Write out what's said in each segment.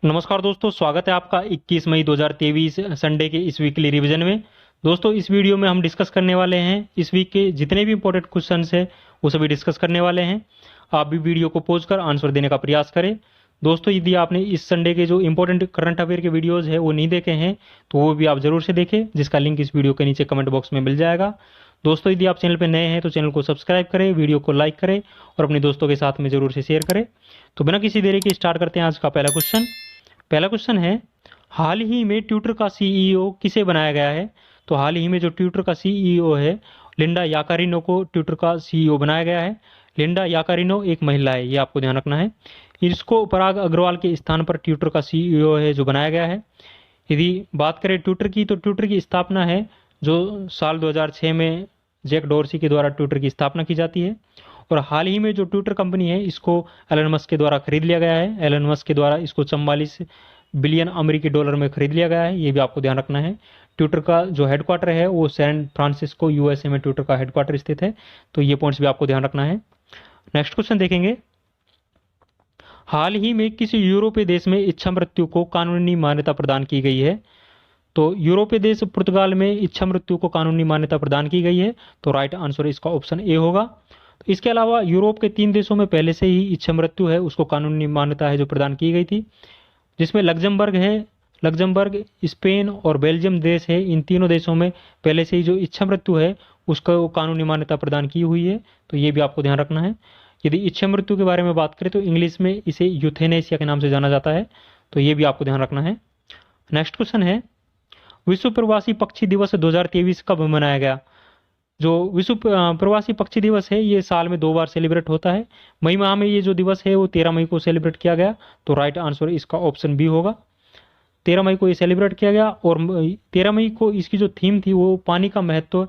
नमस्कार दोस्तों, स्वागत है आपका 21 मई 2023 संडे के इस वीकली रिवीजन में। दोस्तों, इस वीडियो में हम डिस्कस करने वाले हैं इस वीक के जितने भी इंपॉर्टेंट क्वेश्चंस हैं वो सभी डिस्कस करने वाले हैं। आप भी वीडियो को पॉज कर आंसर देने का प्रयास करें। दोस्तों, यदि आपने इस संडे के जो इंपॉर्टेंट करंट अफेयर के वीडियोज़ है वो नहीं देखे हैं तो वो भी आप जरूर से देखें, जिसका लिंक इस वीडियो के नीचे कमेंट बॉक्स में मिल जाएगा। दोस्तों, यदि आप चैनल पर नए हैं तो चैनल को सब्सक्राइब करें, वीडियो को लाइक करें और अपने दोस्तों के साथ में जरूर से शेयर करें। तो बिना किसी देरी के स्टार्ट करते हैं आज का पहला क्वेश्चन है, हाल ही में ट्विटर का सीईओ किसे बनाया गया है? तो हाल ही में जो ट्विटर का सीईओ है, लिंडा याकारिनो को ट्विटर का सीईओ बनाया गया है। लिंडा याकारिनो एक महिला है, ये आपको ध्यान रखना है। इसको पराग अग्रवाल के स्थान पर ट्विटर का सीईओ है जो बनाया गया है। यदि बात करें ट्विटर की, तो ट्विटर की स्थापना है जो साल 2006 में जैक डोरसी के द्वारा ट्विटर की स्थापना की जाती है। और हाल ही में जो ट्विटर कंपनी है इसको एलन मस्क के द्वारा खरीद लिया गया है। एलन मस्क के द्वारा इसको 44 बिलियन अमेरिकी डॉलर में खरीद लिया गया है, ये भी आपको ध्यान रखना है। ट्विटर का जो हेडक्वार्टर है वो सैन फ्रांसिस्को यूएसए में ट्विटर का हेडक्वार्टर स्थित है, तो ये पॉइंट्स भी आपको ध्यान रखना है। नेक्स्ट क्वेश्चन देखेंगे, हाल ही में किसी यूरोपीय देश में इच्छा मृत्यु को कानूनी मान्यता प्रदान की गई है? तो यूरोपीय देश पुर्तगाल में इच्छा मृत्यु को कानूनी मान्यता प्रदान की गई है, तो राइट आंसर इसका ऑप्शन ए होगा। तो इसके अलावा यूरोप के 3 देशों में पहले से ही इच्छा मृत्यु है उसको कानूनी मान्यता है जो प्रदान की गई थी, जिसमें लग्जमबर्ग है। लग्जमबर्ग, स्पेन और बेल्जियम देश है। इन तीनों देशों में पहले से ही जो इच्छा मृत्यु है उसको कानूनी मान्यता प्रदान की हुई है, तो ये भी आपको ध्यान रखना है। यदि इच्छा मृत्यु के बारे में बात करें तो इंग्लिश में इसे यूथेनेसिया के नाम से जाना जाता है, तो ये भी आपको ध्यान रखना है। नेक्स्ट क्वेश्चन है, विश्व प्रवासी पक्षी दिवस 2023 कब मनाया गया? जो विश्व प्रवासी पक्षी दिवस है ये साल में 2 बार सेलिब्रेट होता है। मई माह में ये जो दिवस है वो 13 मई को सेलिब्रेट किया गया, तो राइट आंसर इसका ऑप्शन बी होगा। 13 मई को ये सेलिब्रेट किया गया और 13 मई को इसकी जो थीम थी वो पानी का महत्व,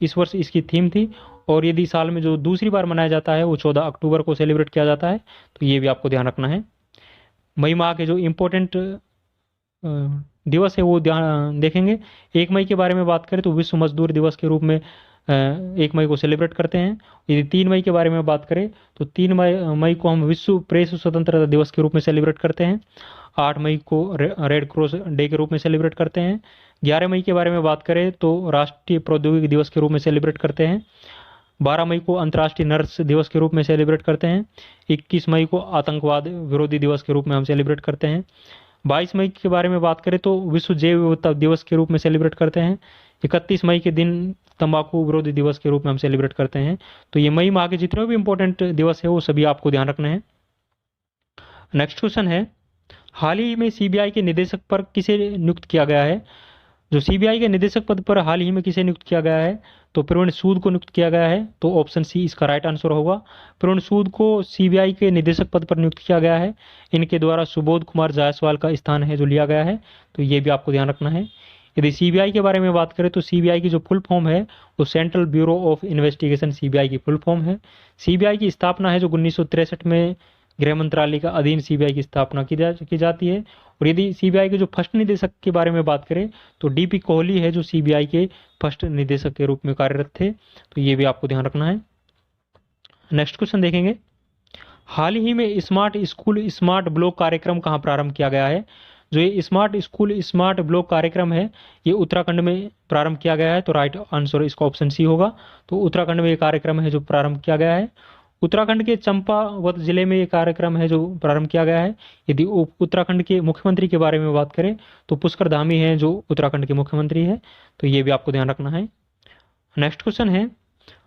इस वर्ष इसकी थीम थी। और यदि साल में जो दूसरी बार मनाया जाता है वो 14 अक्टूबर को सेलिब्रेट किया जाता है, तो ये भी आपको ध्यान रखना है। मई माह के जो इम्पोर्टेंट दिवस है वो ध्यान देखेंगे। 1 मई के बारे में बात करें तो विश्व मजदूर दिवस के रूप में 1 मई को सेलिब्रेट करते हैं। यदि 3 मई के बारे में बात करें तो 3 मई को हम विश्व प्रेस स्वतंत्रता दिवस के रूप में सेलिब्रेट करते हैं। 8 मई को रेड क्रॉस डे के रूप में सेलिब्रेट करते हैं। 11 मई के बारे में बात करें तो राष्ट्रीय प्रौद्योगिकी दिवस के रूप में सेलिब्रेट करते हैं। 12 मई को अंतर्राष्ट्रीय नर्स दिवस के रूप में सेलिब्रेट करते हैं। 21 मई को आतंकवाद विरोधी दिवस के रूप में हम सेलिब्रेट करते हैं। 22 मई के बारे में बात करें तो विश्व जैव विविधता दिवस के रूप में सेलिब्रेट करते हैं। 31 मई के दिन तंबाकू विरोधी दिवस के रूप में हम सेलिब्रेट करते हैं। तो ये मई माह के जितने भी इंपॉर्टेंट दिवस है वो सभी आपको ध्यान रखना है। नेक्स्ट क्वेश्चन है, हाल ही में सीबीआई के निदेशक पर किसे नियुक्त किया गया है? जो सीबीआई के निदेशक पद पर हाल ही में किसे नियुक्त किया गया है? तो प्रवीण सूद को नियुक्त किया गया है, तो ऑप्शन सी इसका राइट आंसर होगा। प्रवीण सूद को सीबीआई के निदेशक पद पर नियुक्त किया गया है। इनके द्वारा सुबोध कुमार जायसवाल का स्थान है जो लिया गया है, तो ये भी आपको ध्यान रखना है। यदि सीबीआई के बारे में बात करें तो सीबीआई की जो फुल फॉर्म है वो central bureau of investigation CBI की फुल फॉर्म है। सीबीआई की स्थापना है जो 1963 में गृह मंत्रालय का अधीन सीबीआई की स्थापना की जाती है। और यदि सीबीआई के जो फर्स्ट निदेशक के बारे में बात करें तो डीपी कोहली है जो सीबीआई के फर्स्ट निदेशक के रूप में कार्यरत थे, तो ये भी आपको ध्यान रखना है। नेक्स्ट क्वेश्चन देखेंगे, हाल ही में स्मार्ट स्कूल स्मार्ट ब्लॉक कार्यक्रम कहाँ प्रारंभ किया गया है? जो ये स्मार्ट स्कूल स्मार्ट ब्लॉक कार्यक्रम है ये उत्तराखंड में प्रारंभ किया गया है, तो राइट आंसर इसका ऑप्शन सी होगा। तो उत्तराखंड में ये कार्यक्रम है जो प्रारंभ किया गया है। उत्तराखंड के चंपावत जिले में ये कार्यक्रम है जो प्रारंभ किया गया है। यदि उत्तराखंड के मुख्यमंत्री के बारे में बात करें तो पुष्कर धामी है जो उत्तराखंड के मुख्यमंत्री है, तो ये भी आपको ध्यान रखना है। नेक्स्ट क्वेश्चन है,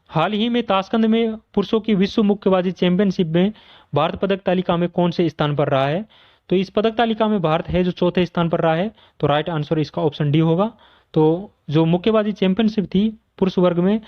हाल ही में ताशकंद में पुरुषों की विश्व मुक्केबाजी चैंपियनशिप में भारत पदक तालिका में कौन से स्थान पर रहा है? तो इस पदक तालिका में भारत है जो चौथे स्थान पर रहा है, तो राइट आंसर इसका ऑप्शन डी होगा। तो जो मुक्केबाजी चैंपियनशिप थी पुरुष वर्ग में,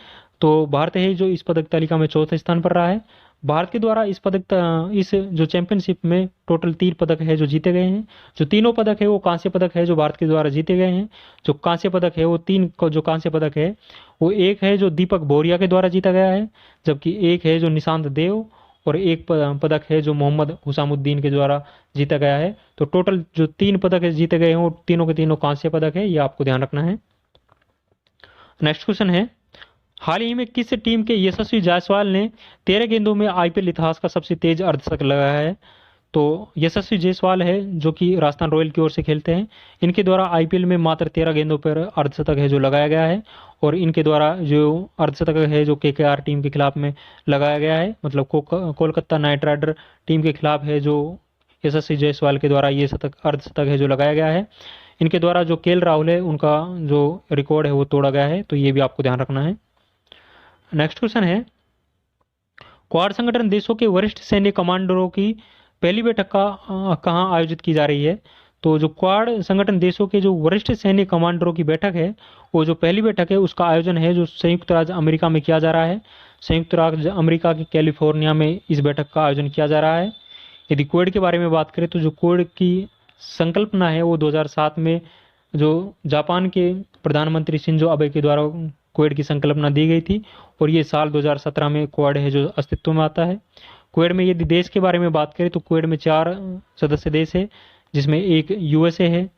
तो भारत है जो इस पदक तालिका में चौथे स्थान पर रहा है। भारत के द्वारा इस जो चैंपियनशिप में टोटल 3 पदक है जो जीते गए हैं। जो तीनों पदक है वो कांस्य पदक है जो भारत के द्वारा जीते गए हैं। जो कांस्य पदक है वो 3 जो कांस्य पदक है वो एक है जो दीपक बोरिया के द्वारा जीता गया है, जबकि एक है जो निशांत देव और एक पदक है जो मोहम्मद हुसामुद्दीन के द्वारा जीता गया है। तो टोटल जो 3 पदक है जीते गए हैं वो तीनों के तीनों कांस्य पदक है, ये आपको ध्यान रखना है। नेक्स्ट क्वेश्चन है, हाल ही में किस टीम के यशस्वी जायसवाल ने 13 गेंदों में आईपीएल इतिहास का सबसे तेज अर्धशतक लगाया है? तो यशस्वी जायसवाल है जो कि राजस्थान रॉयल की ओर से खेलते हैं। इनके द्वारा आईपीएल में मात्र 13 गेंदों पर अर्धशतक है जो लगाया गया है, और इनके द्वारा जो अर्धशतक है जो केकेआर टीम के खिलाफ में लगाया गया है, मतलब कोलकाता नाइट राइडर टीम के खिलाफ है जो यशस्वी जायसवाल के द्वारा ये अर्धशतक है जो लगाया गया है। इनके द्वारा जो केएल राहुल है उनका जो रिकॉर्ड है वो तोड़ा गया है, तो ये भी आपको ध्यान रखना है। नेक्स्ट क्वेश्चन है, क्वाड संगठन देशों के वरिष्ठ सैन्य कमांडरों की पहली बैठक कहाँ आयोजित की जा रही है? तो जो क्वाड संगठन देशों के जो वरिष्ठ सैन्य कमांडरों की बैठक है, वो जो पहली बैठक है उसका आयोजन है जो संयुक्त राज्य अमेरिका में किया जा रहा है। संयुक्त राज्य अमेरिका के कैलिफोर्निया में इस बैठक का आयोजन किया जा रहा है। यदि क्वाड के बारे में बात करें तो जो क्वाड की संकल्पना है वो 2007 में जो जापान के प्रधानमंत्री शिंजो अबे के द्वारा क्वाड की संकल्पना दी गई थी, और ये साल 2017 में क्वाड है जो अस्तित्व में आता है। क्वाड में यदि देश के बारे में बात करें तो क्वाड में 4 सदस्य देश है, जिसमें एक यूएसए है,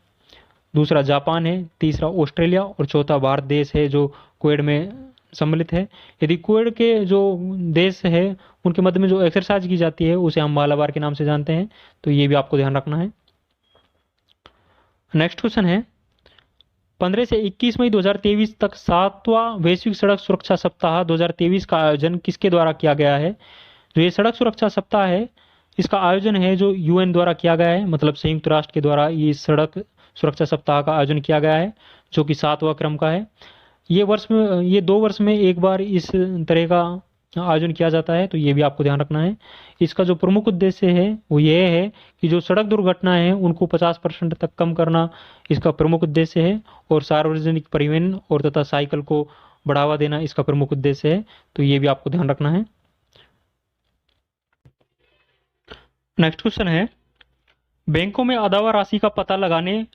दूसरा जापान है, तीसरा ऑस्ट्रेलिया और चौथा भारत देश है जो क्वाड में सम्मिलित है। यदि क्वाड के जो देश है उनके मध्य में जो एक्सरसाइज की जाती है उसे हम मालाबार के नाम से जानते हैं, तो ये भी आपको ध्यान रखना है। नेक्स्ट क्वेश्चन है, 15 से 21 मई 2023 तक 7वां वैश्विक सड़क सुरक्षा सप्ताह 2023 का आयोजन किसके द्वारा किया गया है? जो ये सड़क सुरक्षा सप्ताह है इसका आयोजन है जो यूएन द्वारा किया गया है, मतलब संयुक्त राष्ट्र के द्वारा ये सड़क सुरक्षा सप्ताह का आयोजन किया गया है जो कि 7वां क्रम का है। ये 2 वर्ष में एक बार इस तरह का आयोजन किया जाता है, तो ये भी आपको ध्यान रखना है। इसका जो प्रमुख उद्देश्य है वो ये है कि जो सड़क दुर्घटनाएं हैं उनको 50% तक कम करना इसका प्रमुख उद्देश्य है, और सार्वजनिक परिवहन और तथा साइकिल को बढ़ावा देना इसका प्रमुख उद्देश्य है, तो ये भी आपको ध्यान रखना है। नेक्स्ट क्वेश्चन है, बैंकों में अदावा राशि का पता लगाने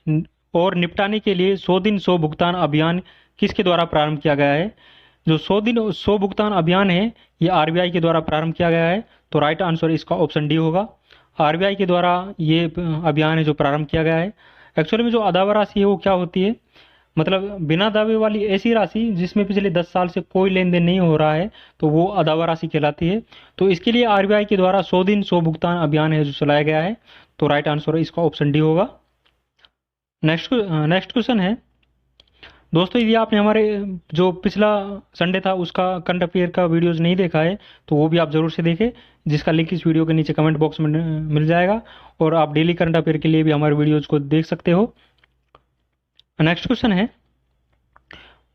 और निपटाने के लिए 100 दिन 100 भुगतान अभियान किसके द्वारा प्रारंभ किया गया है? जो 100 दिन 100 भुगतान अभियान है ये आरबीआई के द्वारा प्रारंभ किया गया है, तो राइट आंसर इसका ऑप्शन डी होगा। आरबीआई के द्वारा ये अभियान है जो प्रारंभ किया गया है। एक्चुअली में जो अदावा राशि है वो क्या होती है, मतलब बिना दावे वाली ऐसी राशि जिसमें पिछले 10 साल से कोई लेन देन नहीं हो रहा है, तो वो अदावा राशि कहलाती है। तो इसके लिए आरबीआई के द्वारा 100 दिन 100 भुगतान अभियान है जो चलाया गया है, तो राइट आंसर इसका ऑप्शन डी होगा। नेक्स्ट क्वेश्चन है, दोस्तों यदि आपने हमारे जो पिछला संडे था उसका करंट अफेयर का वीडियोज नहीं देखा है तो वो भी आप जरूर से देखें, जिसका लिंक इस वीडियो के नीचे कमेंट बॉक्स में मिल जाएगा, और आप डेली करंट अफेयर के लिए भी हमारे वीडियोज को देख सकते हो। नेक्स्ट क्वेश्चन है,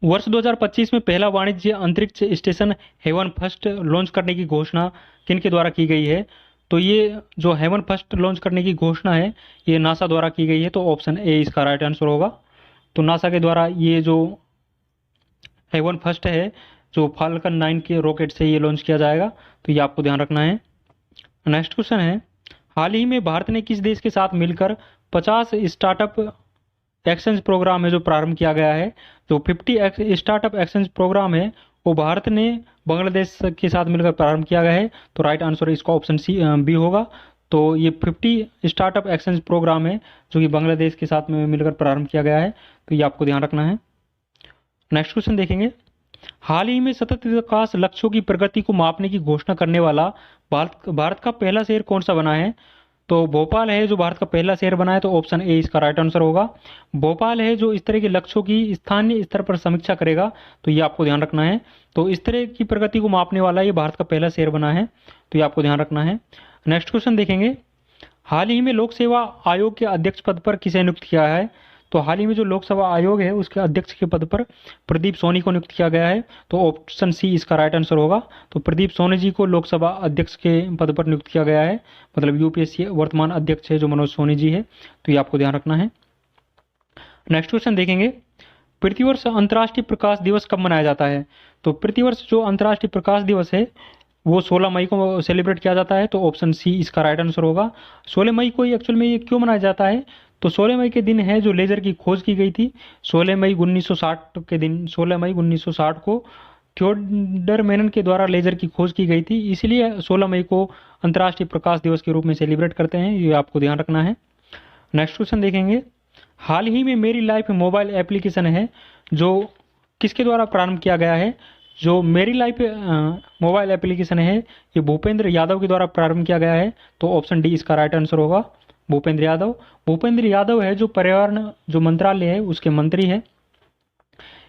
वर्ष 2025 में पहला वाणिज्य अंतरिक्ष स्टेशन हेवन फर्स्ट लॉन्च करने की घोषणा किनके द्वारा की गई है? तो ये जो हेवन फर्स्ट लॉन्च करने की घोषणा है ये नासा द्वारा की गई है, तो ऑप्शन ए इसका राइट आंसर होगा। तो नासा के द्वारा ये जो हेवन फर्स्ट है जो फाल्कन 9 के रॉकेट से ये लॉन्च किया जाएगा, तो ये आपको ध्यान रखना है। नेक्स्ट क्वेश्चन है, हाल ही में भारत ने किस देश के साथ मिलकर 50 स्टार्टअप एक्सचेंज प्रोग्राम है जो प्रारंभ किया गया है? जो 50 स्टार्टअप एक्सचेंज प्रोग्राम है वो भारत ने बांग्लादेश के साथ मिलकर प्रारंभ किया गया है, तो राइट आंसर इसका ऑप्शन बी होगा। तो ये 50 स्टार्टअप एक्सचेंज प्रोग्राम है जो कि बांग्लादेश के साथ में मिलकर प्रारंभ किया गया है, तो ये आपको ध्यान रखना है। नेक्स्ट क्वेश्चन देखेंगे, हाल ही में सतत विकास लक्ष्यों की प्रगति को मापने की घोषणा करने वाला भारत का पहला शहर कौन सा बना है? तो भोपाल है जो भारत का पहला शहर बना है, तो ऑप्शन ए इसका राइट आंसर होगा। भोपाल है जो इस तरह के लक्ष्यों की स्थानीय स्तर पर समीक्षा करेगा, तो ये आपको ध्यान रखना है। तो इस तरह की प्रगति को मापने वाला ये भारत का पहला शहर बना है, तो ये आपको ध्यान रखना है। नेक्स्ट क्वेश्चन देखेंगे, हाल ही में लोक सेवा आयोग के अध्यक्ष पद पर किसे नियुक्त किया है? तो हाल ही में जो लोकसभा आयोग है उसके अध्यक्ष के पद पर प्रदीप सोनी को नियुक्त किया गया है, तो ऑप्शन सी इसका राइट आंसर होगा। तो प्रदीप सोनी जी को लोकसभा अध्यक्ष के पद पर नियुक्त किया गया है, मतलब यूपीएससी वर्तमान अध्यक्ष है जो मनोज सोनी जी है, तो ये आपको ध्यान रखना है। नेक्स्ट क्वेश्चन देखेंगे, प्रतिवर्ष अंतर्राष्ट्रीय प्रकाश दिवस कब मनाया जाता है? तो प्रतिवर्ष जो अंतर्राष्ट्रीय प्रकाश दिवस है वो 16 मई को सेलिब्रेट किया जाता है, तो ऑप्शन सी इसका राइट आंसर होगा। 16 मई को एक्चुअल में ये क्यों मनाया जाता है? तो 16 मई के दिन है जो लेजर की खोज की गई थी। 16 मई 1960 के दिन 16 मई 1960 को थियोडर मेनन के द्वारा लेजर की खोज की गई थी, इसलिए 16 मई को अंतर्राष्ट्रीय प्रकाश दिवस के रूप में सेलिब्रेट करते हैं, ये आपको ध्यान रखना है। नेक्स्ट क्वेश्चन देखेंगे, हाल ही में मेरी लाइफ मोबाइल एप्लीकेशन है जो किसके द्वारा प्रारंभ किया गया है? जो मेरी लाइफ मोबाइल एप्लीकेशन है ये भूपेंद्र यादव के द्वारा प्रारंभ किया गया है, तो ऑप्शन डी इसका राइट आंसर होगा, भूपेंद्र यादव। भूपेंद्र यादव है जो पर्यावरण जो मंत्रालय है उसके मंत्री है।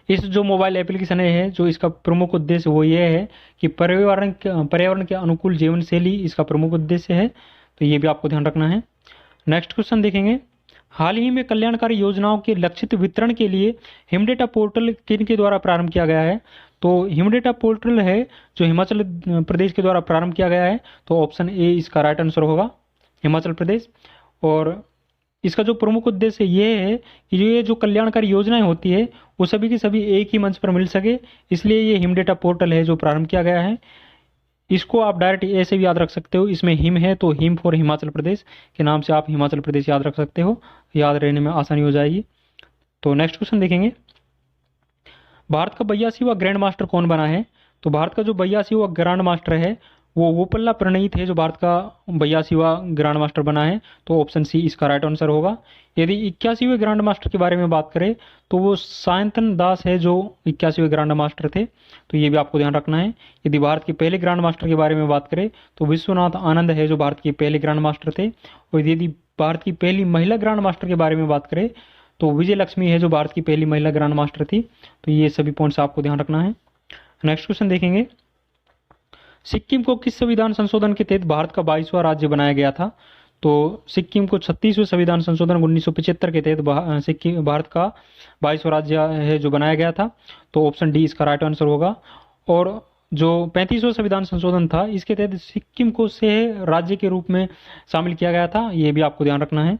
इस जो मोबाइल एप्लीकेशन है जो इसका प्रमुख उद्देश्य वो ये है कि पर्यावरण के अनुकूल जीवन शैली इसका प्रमुख उद्देश्य है, तो ये भी आपको ध्यान रखना है। नेक्स्ट क्वेश्चन देखेंगे, हाल ही में कल्याणकारी योजनाओं के लक्षित वितरण के लिए हिमडेटा पोर्टल किन के द्वारा प्रारंभ किया गया है? तो हिमडेटा पोर्टल है जो हिमाचल प्रदेश के द्वारा प्रारंभ किया गया है, तो ऑप्शन ए इसका राइट आंसर होगा, हिमाचल प्रदेश। और इसका जो प्रमुख उद्देश्य ये है कि ये जो कल्याणकारी योजनाएं होती है वो सभी की सभी एक ही मंच पर मिल सके, इसलिए ये हिमडेटा पोर्टल है जो प्रारंभ किया गया है। इसको आप डायरेक्ट ऐसे भी याद रख सकते हो, इसमें हिम है तो हिम फॉर हिमाचल प्रदेश के नाम से आप हिमाचल प्रदेश याद रख सकते हो, याद रहने में आसानी हो जाएगी। तो नेक्स्ट क्वेश्चन देखेंगे, भारत का 82वां ग्रैंड मास्टर कौन बना है? तो भारत का जो 82वां ग्रैंड मास्टर है वो वोपल्ला प्रणीत है जो भारत का 82वां ग्रैंड मास्टर बना है, तो ऑप्शन सी इसका राइट आंसर होगा। यदि 81वें ग्रैंड मास्टर के बारे में बात करें तो वो सायंतन दास है जो 81वें ग्रैंड मास्टर थे, तो ये भी आपको ध्यान रखना है। यदि भारत के पहले ग्रैंड मास्टर के बारे में बात करें तो विश्वनाथ आनंद है जो भारत के पहले ग्रैंड मास्टर थे। और यदि भारत की पहली महिला ग्रैंड मास्टर के बारे में बात करें तो विजय लक्ष्मी है जो भारत की पहली महिला ग्रैंड मास्टर थी, तो ये सभी पॉइंट्स आपको ध्यान रखना है। नेक्स्ट क्वेश्चन देखेंगे, सिक्किम को किस संविधान संशोधन के तहत भारत का 22वां राज्य बनाया गया था? तो सिक्किम को 36वें संविधान संशोधन 1975 के तहत सिक्किम भारत का 22वां राज्य है जो बनाया गया था, तो ऑप्शन डी इसका राइट आंसर होगा। और जो 35वां संविधान संशोधन था इसके तहत सिक्किम को सह राज्य के रूप में शामिल किया गया था, ये भी आपको ध्यान रखना है।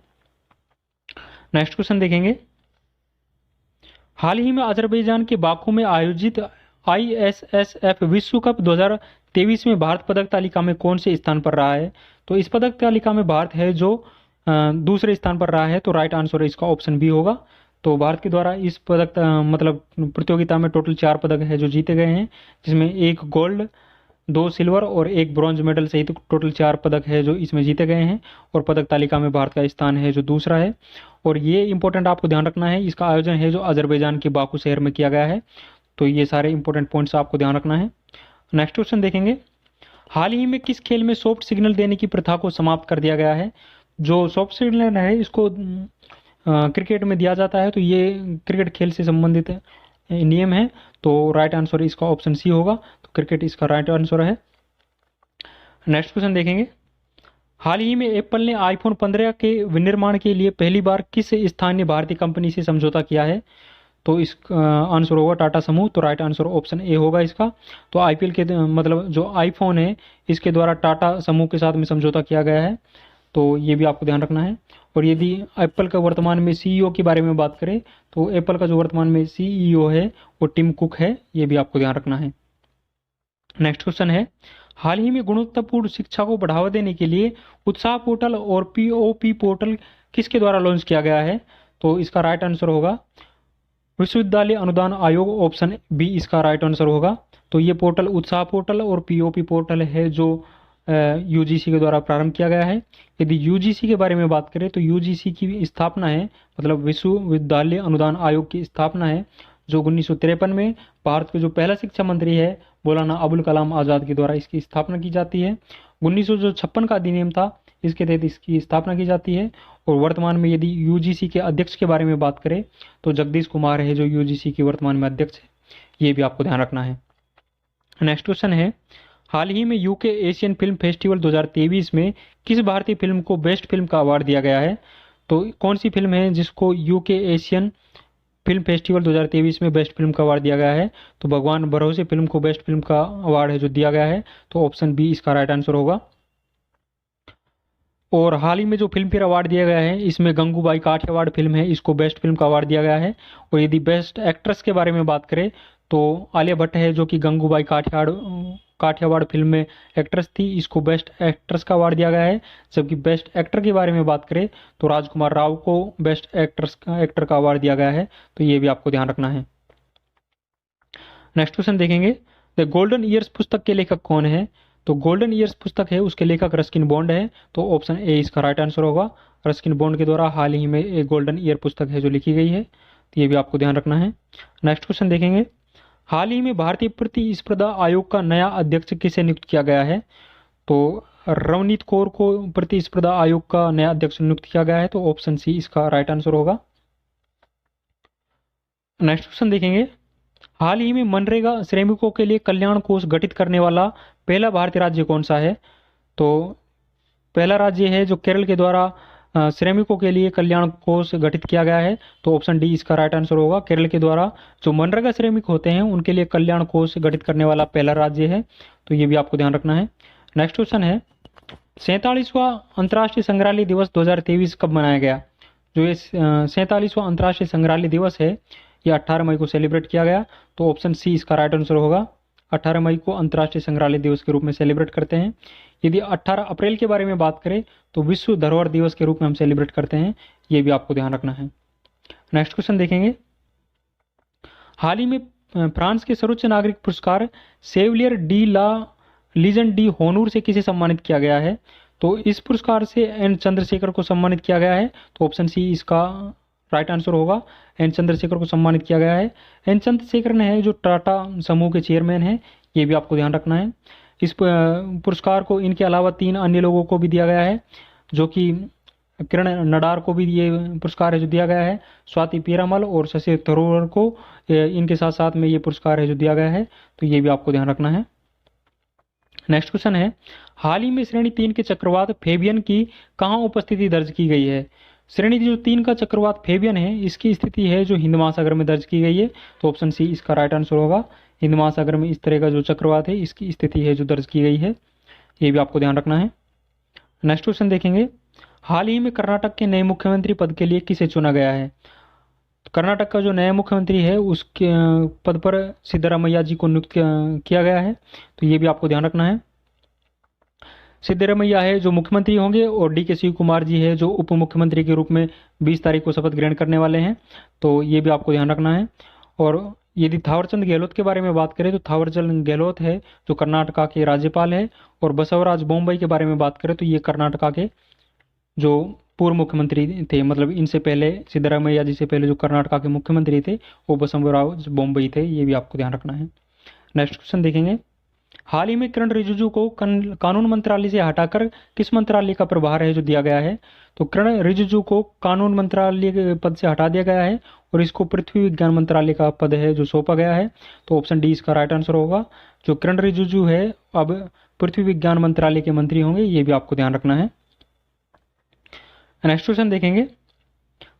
नेक्स्ट क्वेश्चन देखेंगे, हाल ही में अजरबैजान के बाकू में आयोजित ISSF विश्व कप 2023 में भारत पदक तालिका में कौन से स्थान पर रहा है? तो इस पदक तालिका में भारत है जो दूसरे स्थान पर रहा है, तो राइट आंसर इसका ऑप्शन बी होगा। तो भारत के द्वारा इस पदक मतलब प्रतियोगिता में टोटल 4 पदक है जो जीते गए हैं, जिसमें 1 गोल्ड, 2 सिल्वर और 1 ब्रॉन्ज मेडल सहित टोटल 4 पदक है जो इसमें जीते गए हैं, और पदक तालिका में भारत का स्थान है जो दूसरा है। और ये इंपॉर्टेंट आपको ध्यान रखना है, इसका आयोजन है जो अजरबैजान के बाकू शहर में किया गया है, तो ये सारे इंपॉर्टेंट पॉइंट्स आपको ध्यान रखना है। नेक्स्ट क्वेश्चन देखेंगे, हाल ही में किस खेल में सॉफ्ट सिग्नल देने की प्रथा को समाप्त कर दिया गया है? जो सॉफ्ट सिग्नल है इसको क्रिकेट में दिया जाता है, तो ये क्रिकेट खेल से संबंधित नियम है, तो राइट आंसर इसका ऑप्शन सी होगा, तो क्रिकेट इसका राइट आंसर है। नेक्स्ट क्वेश्चन देखेंगे, हाल ही में एप्पल ने आईफोन 15 के विनिर्माण के लिए पहली बार किस स्थानीय भारतीय कंपनी से समझौता किया है? तो इस आंसर होगा टाटा समूह, तो राइट आंसर ऑप्शन ए होगा इसका। तो आईपीएल के मतलब जो आईफोन है इसके द्वारा टाटा समूह के साथ में समझौता किया गया है, तो ये भी आपको ध्यान रखना है। और यदि एप्पल का वर्तमान में सीईओ के बारे में बात करें तो एप्पल का जो वर्तमान में सीईओ है वो टिम कुक है, ये भी आपको ध्यान रखना है। नेक्स्ट क्वेश्चन है, हाल ही में गुणवत्तापूर्ण शिक्षा को बढ़ावा देने के लिए उत्साह पोर्टल और POP पोर्टल किसके द्वारा लॉन्च किया गया है? तो इसका राइट आंसर होगा विश्वविद्यालय अनुदान आयोग, ऑप्शन बी इसका राइट आंसर होगा। तो ये पोर्टल उत्साह पोर्टल और POP पोर्टल है जो UGC के द्वारा प्रारंभ किया गया है। यदि UGC के बारे में बात करें तो UGC की स्थापना है, मतलब विश्वविद्यालय अनुदान आयोग की स्थापना है, जो 1953 में भारत के जो पहला शिक्षा मंत्री है मौलाना अबुल कलाम आज़ाद के द्वारा इसकी स्थापना की जाती है। 1956 का अधिनियम था, इसके तहत इसकी स्थापना की जाती है। और वर्तमान में यदि UGC के अध्यक्ष के बारे में बात करें तो जगदीश कुमार है जो UGC के वर्तमान में अध्यक्ष है, ये भी आपको ध्यान रखना है। नेक्स्ट क्वेश्चन है, हाल ही में UK एशियन फिल्म फेस्टिवल 2023 में किस भारतीय फिल्म को बेस्ट फिल्म का अवार्ड दिया गया है? तो कौन सी फिल्म है जिसको UK एशियन फिल्म फेस्टिवल 2023 में बेस्ट फिल्म का अवार्ड दिया गया है? तो भगवान भरोसे फिल्म को बेस्ट फिल्म का अवार्ड है जो दिया गया है, तो ऑप्शन बी इसका राइट आंसर होगा। और हाल ही में जो फिल्म फेयर अवार्ड दिया गया है इसमें गंगूबाई काठियावाड़ फिल्म है, इसको बेस्ट फिल्म का अवार्ड दिया गया है। और यदि बेस्ट एक्ट्रेस के बारे में बात करें तो आलिया भट्ट है जो कि गंगूबाई काठियावाड़ फिल्म में एक्ट्रेस थी, इसको बेस्ट एक्ट्रेस का अवार्ड दिया गया है। जबकि बेस्ट एक्टर के बारे में बात करें तो राजकुमार राव को बेस्ट एक्टर का अवार्ड दिया गया है, तो ये भी आपको ध्यान रखना है। नेक्स्ट क्वेश्चन देखेंगे, द गोल्डन ईयर्स पुस्तक के लेखक कौन है? तो गोल्डन ईयर्स पुस्तक है उसके लेखक रस्किन बॉन्ड है, तो ऑप्शन ए इसका राइट आंसर होगा। रस्किन बॉन्ड के द्वारा हाल ही में एक गोल्डन ईयर पुस्तक है जो लिखी गई है, तो ये भी आपको ध्यान रखना है। नेक्स्ट क्वेश्चन देखेंगे, हाल ही में भारतीय प्रतिस्पर्धा आयोग का नया अध्यक्ष किसे नियुक्त किया गया है? तो रवनीत कौर को प्रतिस्पर्धा आयोग का नया अध्यक्ष नियुक्त किया गया है। तो ऑप्शन सी इसका राइट आंसर होगा। नेक्स्ट क्वेश्चन देखेंगे। हाल ही में मनरेगा श्रमिकों के लिए कल्याण कोष गठित करने वाला पहला भारतीय राज्य कौन सा है? तो पहला राज्य है जो केरल के द्वारा श्रमिकों के लिए कल्याण कोष गठित किया गया है। तो ऑप्शन डी इसका राइट आंसर होगा। केरल के द्वारा जो मनरेगा श्रमिक होते हैं उनके लिए कल्याण कोष गठित करने वाला पहला राज्य है। तो ये भी आपको ध्यान रखना है। नेक्स्ट क्वेश्चन है, 47वां अंतर्राष्ट्रीय संग्रहालय दिवस 2023 कब मनाया गया? जो ये 47वां अंतर्राष्ट्रीय संग्रहालय दिवस है ये 18 मई को सेलिब्रेट किया गया। तो ऑप्शन सी इसका राइट आंसर होगा। 18 मई को अंतर्राष्ट्रीय संग्रहालय दिवस के रूप में सेलिब्रेट करते हैं। यदि 18 अप्रैल के बारे में बात करें तो विश्व धरोहर दिवस के रूप में हम सेलिब्रेट करते हैं। ये भी आपको ध्यान रखना है। नेक्स्ट क्वेश्चन देखेंगे। हाल ही में फ्रांस के सर्वोच्च नागरिक पुरस्कार सेविलियर डी ला लीजन डी होनूर से किसे सम्मानित किया गया है? तो इस पुरस्कार से एन चंद्रशेखर को सम्मानित किया गया है। तो ऑप्शन सी इसका राइट आंसर होगा। एन चंद्रशेखर को सम्मानित किया गया है। एन चंद्रशेखर ने है जो टाटा समूह के चेयरमैन हैं। ये भी आपको ध्यान रखना है। इस पुरस्कार को इनके अलावा 3 अन्य लोगों को भी दिया गया है, जो कि किरण नडार को भी ये पुरस्कार है जो दिया गया है, स्वाति पीरामल और शशि थरूर को इनके साथ साथ में ये पुरस्कार है जो दिया गया है। तो ये भी आपको ध्यान रखना है। नेक्स्ट क्वेश्चन है, हाल ही में श्रेणी 3 के चक्रवात फेबियन की कहाँ उपस्थिति दर्ज की गई है? श्रेणी जो 3 का चक्रवात फेबियन है इसकी स्थिति है जो हिंद महासागर में दर्ज की गई है। तो ऑप्शन सी इसका राइट आंसर होगा। हिंद महासागर में इस तरह का जो चक्रवात है इसकी स्थिति है जो दर्ज की गई है। ये भी आपको ध्यान रखना है। नेक्स्ट क्वेश्चन देखेंगे। हाल ही में कर्नाटक के नए मुख्यमंत्री पद के लिए किसे चुना गया है? कर्नाटक का जो नया मुख्यमंत्री है उसके पद पर सिद्धरामैया जी को नियुक्त किया गया है। तो ये भी आपको ध्यान रखना है। सिद्धरामैया है जो मुख्यमंत्री होंगे और डी के शिव कुमार जी है जो उप मुख्यमंत्री के रूप में 20 तारीख को शपथ ग्रहण करने वाले हैं। तो ये भी आपको ध्यान रखना है। और यदि थावरचंद गहलोत के बारे में बात करें तो थावरचंद गहलोत है जो कर्नाटका के राज्यपाल है। और बसवराज बोम्मई के बारे में बात करें तो ये कर्नाटका के जो पूर्व मुख्यमंत्री थे, मतलब इनसे पहले सिद्धरामैया जी से पहले जो कर्नाटका के मुख्यमंत्री थे वो बसवराज बोम्मई थे। ये भी आपको ध्यान रखना है। नेक्स्ट क्वेश्चन देखेंगे। हाल ही में किरण रिजिजू को कानून मंत्रालय से हटाकर किस मंत्रालय का प्रभार है जो दिया गया है? तो किरण रिजिजू को कानून मंत्रालय के पद से हटा दिया गया है और इसको पृथ्वी विज्ञान मंत्रालय का पद है जो सौंपा गया है। तो ऑप्शन डी इसका राइट आंसर होगा। जो किरण रिजिजू है अब पृथ्वी विज्ञान मंत्रालय के मंत्री होंगे। ये भी आपको ध्यान रखना है। नेक्स्ट क्वेश्चन देखेंगे।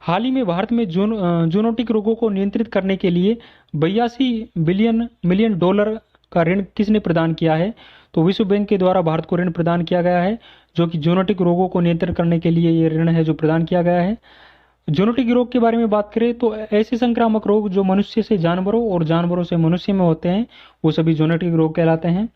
हाल ही में भारत में जूनोटिक रोगों को नियंत्रित करने के लिए 82 मिलियन डॉलर का ऋण किसने प्रदान किया है? तो विश्व बैंक के द्वारा भारत को ऋण प्रदान किया गया है जो कि जूनोटिक रोगों को नियंत्रित करने के लिए ये ऋण है जो प्रदान किया गया है। जूनोटिक रोग के बारे में बात करें तो ऐसे संक्रामक रोग जो मनुष्य से जानवरों और जानवरों से मनुष्य में होते हैं वो सभी जूनोटिक रोग कहलाते हैं।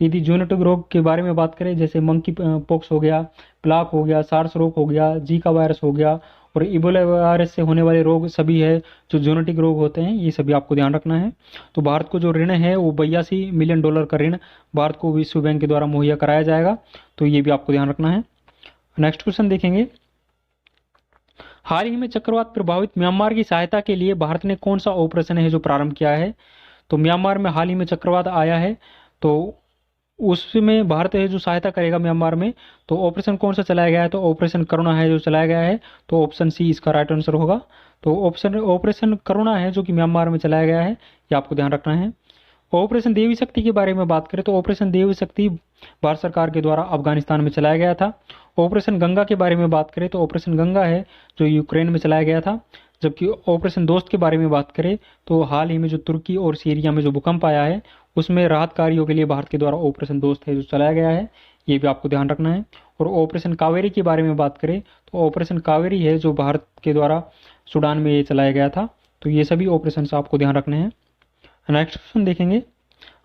यदि जूनोटिक रोग के बारे में बात करें जैसे मंकी पॉक्स हो गया, प्लाक हो गया, सार्स रोग हो गया, जीका वायरस हो गया और इबोला वायरस से होने वाले रोग सभी है जो जूनोटिक रोग होते हैं। ये सभी आपको ध्यान रखना है। तो भारत को जो ऋण है वो 82 मिलियन डॉलर का ऋण भारत को विश्व बैंक के द्वारा मुहैया कराया जाएगा। तो ये भी आपको ध्यान रखना है। नेक्स्ट क्वेश्चन देखेंगे। हाल ही में चक्रवात प्रभावित म्यांमार की सहायता के लिए भारत ने कौन सा ऑपरेशन है जो प्रारंभ किया है? तो म्यांमार में हाल ही में चक्रवात आया है तो उसमें भारत है जो सहायता करेगा म्यांमार में। तो ऑपरेशन कौन सा चलाया गया है? तो ऑपरेशन करुणा है जो चलाया गया है। तो ऑप्शन सी इसका राइट आंसर होगा। तो ऑपरेशन करुणा है जो कि म्यांमार में चलाया गया है। ये आपको ध्यान रखना है। ऑपरेशन देवी शक्ति के बारे में बात करें तो ऑपरेशन देवी शक्ति भारत सरकार के द्वारा अफगानिस्तान में चलाया गया था। ऑपरेशन गंगा के बारे में बात करें तो ऑपरेशन गंगा है जो यूक्रेन में चलाया गया था। जबकि ऑपरेशन दोस्त के बारे में बात करें तो हाल ही में जो तुर्की और सीरिया में जो भूकंप आया है उसमें राहत कार्यों के लिए भारत के द्वारा ऑपरेशन दोस्त है जो चलाया गया है। ये भी आपको ध्यान रखना है। और ऑपरेशन कावेरी के बारे में बात करें तो ऑपरेशन कावेरी है जो भारत के द्वारा सूडान में ये चलाया गया था। तो ये सभी ऑपरेशन आपको ध्यान रखने हैं। नेक्स्ट क्वेश्चन देखेंगे।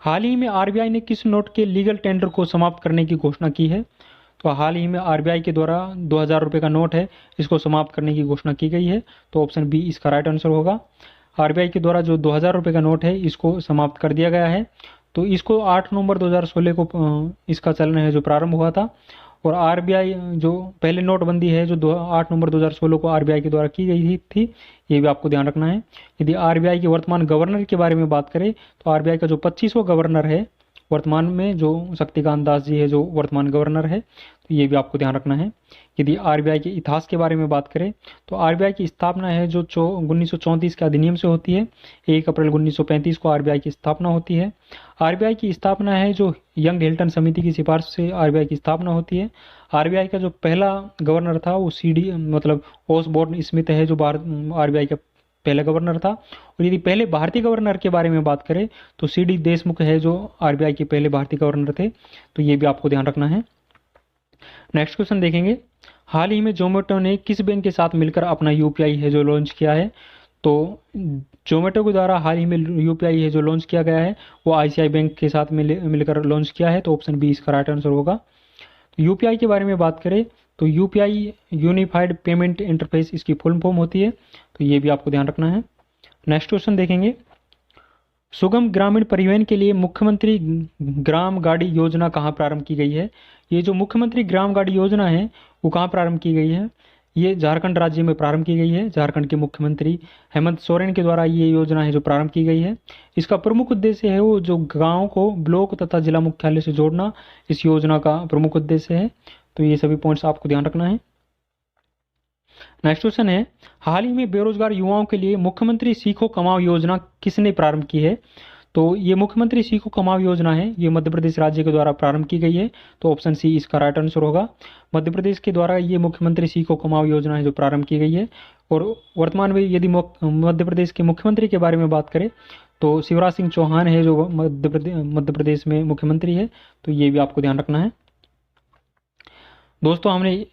हाल ही में आरबीआई ने किस नोट के लीगल टेंडर को समाप्त करने की घोषणा की है? तो हाल ही में आरबीआई के द्वारा 2000 रुपये का नोट है इसको समाप्त करने की घोषणा की गई है। तो ऑप्शन बी इसका राइट आंसर होगा। आरबीआई के द्वारा जो 2000 रुपये का नोट है इसको समाप्त कर दिया गया है। तो इसको 8 नवंबर 2016 को इसका चलन है जो प्रारंभ हुआ था और आरबीआई जो पहले नोटबंदी है जो 8 नवंबर 2016 को आरबीआई के द्वारा की गई थी, ये भी आपको ध्यान रखना है। यदि आरबीआई के वर्तमान गवर्नर के बारे में बात करें तो आरबीआई का जो 25वां गवर्नर है वर्तमान में, जो शक्तिकांत दास जी है जो वर्तमान गवर्नर है, तो ये भी आपको ध्यान रखना है। यदि आरबीआई के इतिहास के बारे में बात करें तो आरबीआई की स्थापना है जो 1934 के अधिनियम से होती है। 1 अप्रैल 1935 को आरबीआई की स्थापना होती है। आरबीआई की स्थापना है जो यंग हिल्टन समिति की सिफारिश से आरबीआई की स्थापना होती है। आरबीआई का जो पहला गवर्नर था वो सीडी मतलब ओसबोर्न स्मिथ है जो आरबीआई का पहला गवर्नर था। और यदि पहले भारतीय गवर्नर के बारे में बात करें तो सीडी देशमुख है जो आरबीआई के पहले भारतीय गवर्नर थे, तो ये भी आपको ध्यान रखना है। नेक्स्ट क्वेश्चन देखेंगे, हाल ही में जोमेटो ने किस बैंक के साथ मिलकर अपना यूपीआई है जो लॉन्च किया है? तो जोमेटो के द्वारा हाल ही में यूपीआई है जो लॉन्च किया गया है वो आईसीआई बैंक के साथ मिलकर लॉन्च किया है, तो ऑप्शन बी इसका राइट आंसर होगा। यूपीआई के बारे में बात करें तो यूपीआई यूनिफाइड पेमेंट इंटरफेस इसकी फुल फॉर्म होती है, तो ये भी आपको ध्यान रखना है। नेक्स्ट क्वेश्चन देखेंगे, सुगम ग्रामीण परिवहन के लिए मुख्यमंत्री ग्राम गाड़ी योजना कहाँ प्रारंभ की गई है? ये जो मुख्यमंत्री ग्राम गाड़ी योजना है वो कहाँ प्रारंभ की गई है? ये झारखंड राज्य में प्रारंभ की गई है। झारखंड के मुख्यमंत्री हेमंत सोरेन के द्वारा ये योजना है जो प्रारंभ की गई है। इसका प्रमुख उद्देश्य है वो जो गाँव को ब्लॉक तथा जिला मुख्यालय से जोड़ना, इस योजना का प्रमुख उद्देश्य है। तो ये सभी पॉइंट्स आपको ध्यान रखना है। नेक्स्ट क्वेश्चन है, हाल ही में बेरोजगार युवाओं के लिए मुख्यमंत्री सीखो कमाओ योजना किसने प्रारंभ की है? तो ये मुख्यमंत्री सीखो कमाओ योजना है ये मध्य प्रदेश राज्य के द्वारा प्रारंभ की गई है, तो ऑप्शन सी इसका राइट आंसर होगा। मध्य प्रदेश के द्वारा ये मुख्यमंत्री सीखो कमाओ योजना है जो प्रारंभ की गई है। और वर्तमान में यदि मध्य प्रदेश के मुख्यमंत्री के बारे में बात करें तो शिवराज सिंह चौहान है जो मध्य प्रदेश में मुख्यमंत्री है, तो ये भी आपको ध्यान रखना है। दोस्तों हमने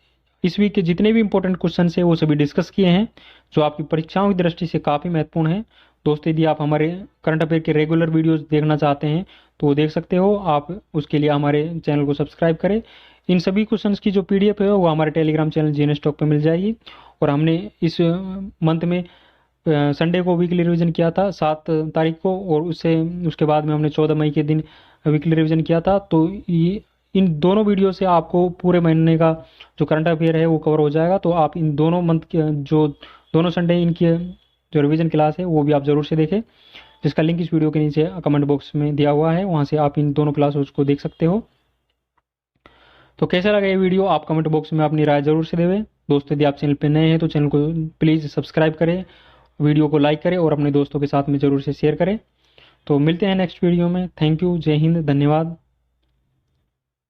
इस वीक के जितने भी इंपॉर्टेंट क्वेश्चन है वो सभी डिस्कस किए हैं जो आपकी परीक्षाओं की दृष्टि से काफ़ी महत्वपूर्ण है। दोस्तों यदि आप हमारे करंट अफेयर के रेगुलर वीडियोस देखना चाहते हैं तो वो देख सकते हो, आप उसके लिए हमारे चैनल को सब्सक्राइब करें। इन सभी क्वेश्चंस की जो पीडीएफ है वो हमारे टेलीग्राम चैनल जीएनएस टॉक पे मिल जाएगी। और हमने इस मंथ में संडे को वीकली रिवीजन किया था 7 तारीख को, और उसके बाद में हमने 14 मई के दिन वीकली रिवीजन किया था। तो ये इन दोनों वीडियो से आपको पूरे महीने का जो करंट अफेयर है वो कवर हो जाएगा। तो आप इन दोनों मंथ के जो दोनों संडे इनकी जो रिवीजन क्लास है वो भी आप ज़रूर से देखें, जिसका लिंक इस वीडियो के नीचे कमेंट बॉक्स में दिया हुआ है, वहाँ से आप इन दोनों क्लास को देख सकते हो। तो कैसा लगा ये वीडियो आप कमेंट बॉक्स में अपनी राय जरूर से देवें। दोस्तों यदि आप चैनल पर नए हैं तो चैनल को प्लीज़ सब्सक्राइब करें, वीडियो को लाइक करें और अपने दोस्तों के साथ में ज़रूर से शेयर करें। तो मिलते हैं नेक्स्ट वीडियो में। थैंक यू, जय हिंद, धन्यवाद।